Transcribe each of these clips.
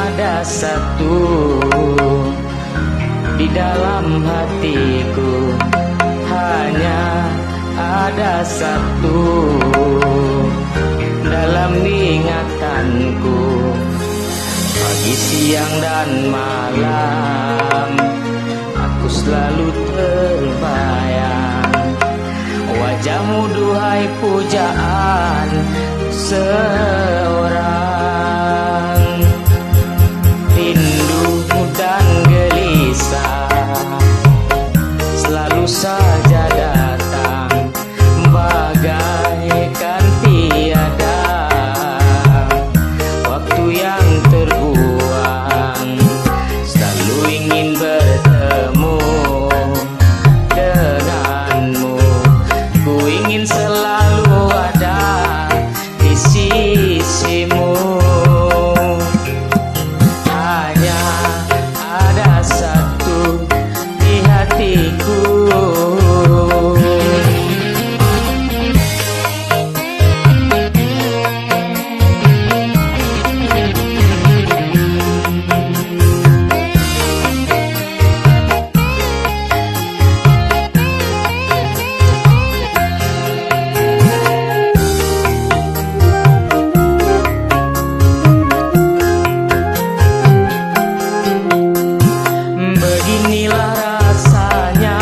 ada satu di dalam hatiku, hanya ada satu dalam ingatanku. Pagi, siang, dan malam aku selalu terbayang wajahmu, duhai pujaan seorang. Rindu dan gelisah selalu saja datang bagaikan tiada waktu yang terbuang. Selalu ingin bertemu denganmu, ku ingin selalu ada di sisimu. Hanya ada satu di hatiku. Beginilah rasanya,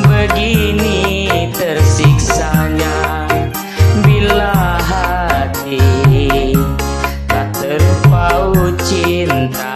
begini tersiksanya bila hati tak terpaut cinta.